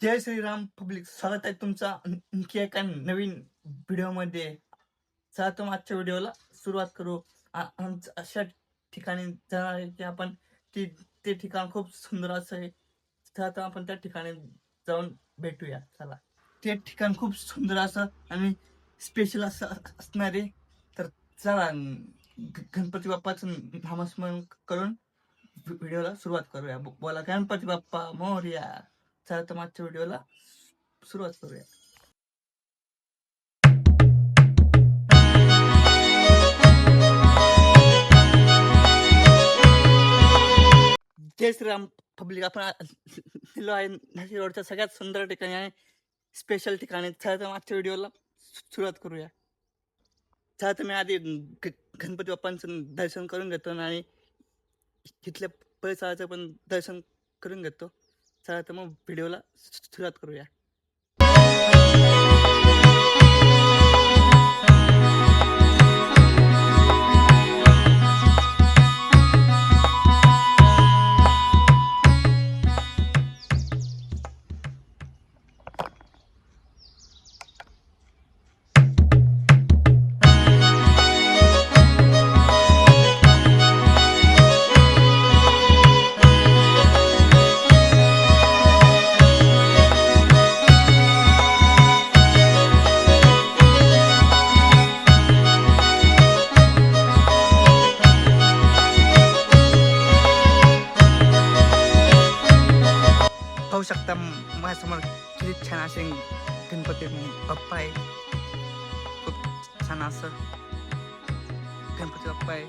जय Shriram public, स्वागत आहे तुमचा आणखी एका नवीन व्हिडिओमध्ये. चला तर आजच्या व्हिडिओला सुरुवात करू. आमचं अशा ठिकाणी जाणार आहे की आपण ते ठिकाण खूप सुंदर असं आहे. चला तर आपण त्या ठिकाणी जाऊन भेटूया. चला, ते ठिकाण खूप सुंदर असं आणि स्पेशल असं असणार आहे. तर चला, गणपती बाप्पाचं नामस्मरण करून व्हिडिओला सुरुवात करूया. बोला गणपती बाप्पा मोरया. चला तर मागच्या व्हिडिओला सुरुवात करूया. जय श्रीराम पब्लिक, आपण आलेलो आहे नाशिक रोडच्या सगळ्यात सुंदर ठिकाणी आणि स्पेशल ठिकाणी. चला तर मागच्या व्हिडिओला सुरुवात करूया. चला तर मी आधी गणपती बाप्पांचं दर्शन करून घेतो आणि तिथल्या परिसराचं पण दर्शन करून घेतो. चला तर मग व्हिडिओला सुरुवात करूया. पाहू शकता माझ्यासमोर किती छान असे गणपती बाप्पा आहे. खूप छान असं गणपती बाप्पा आहे.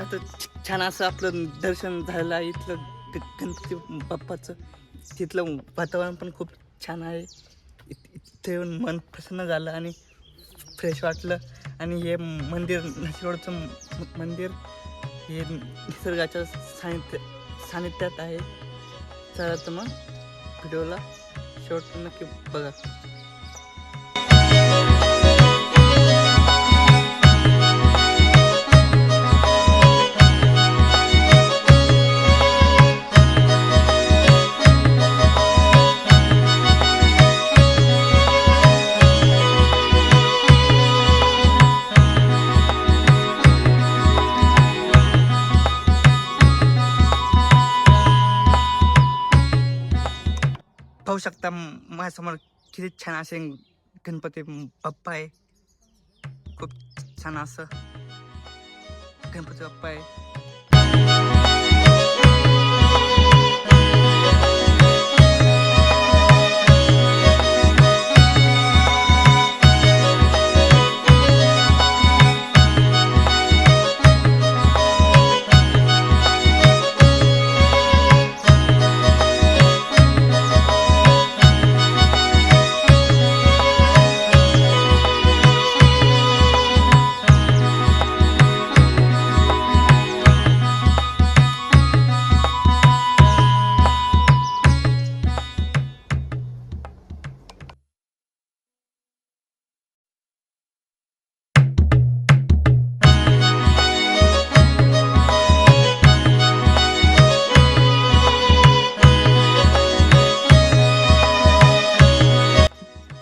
आता छान असं आपलं दर्शन झालेलं आहे इथलं गणपती बाप्पाचं. तिथलं वातावरण पण खूप छान आहे. इथे येऊन मन प्रसन्न झालं आणि फ्रेश वाटलं. आणि हे मंदिर, नाशिक रोडचं मंदिर हे निसर्गाच्या सानिध्यात आहे. चला तर मग व्हिडिओला शेवट नक्की बघा. पाहू शकता माझ्यासमोर किती छान असे गणपती बाप्पा आहे. खूप छान असं गणपती बाप्पा आहे.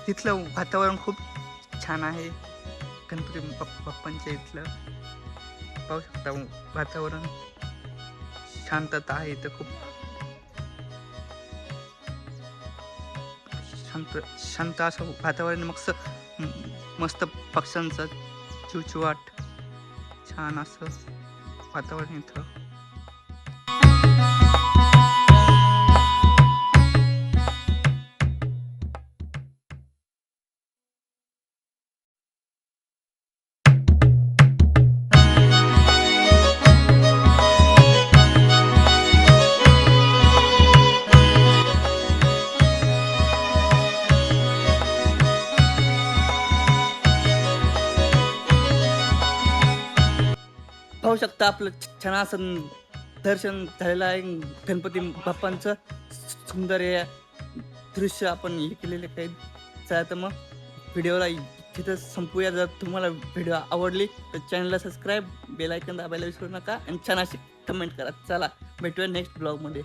तिथलं वातावरण खूप छान आहे. गणपती बाप्पांच्या इथलं पाहू शकता वातावरण, शांतता आहे इथं. खूप शांत असं वातावरण. मस्त पक्ष्यांचं चिवचिवाट, छान असं वातावरण इथं. पाहू शकता आपलं छान असं दर्शन झालेलं आहे गणपती बाप्पांचं. सुंदर हे दृश्य आपण हे केलेले काही. चला तर मग व्हिडिओला तिथं संपूया. जर तुम्हाला व्हिडिओ आवडली तर चॅनलला सबस्क्राईब, बेल आयकॉन दाबायला विसरू नका आणि छान अशी कमेंट करा. चला भेटूया नेक्स्ट ब्लॉगमध्ये.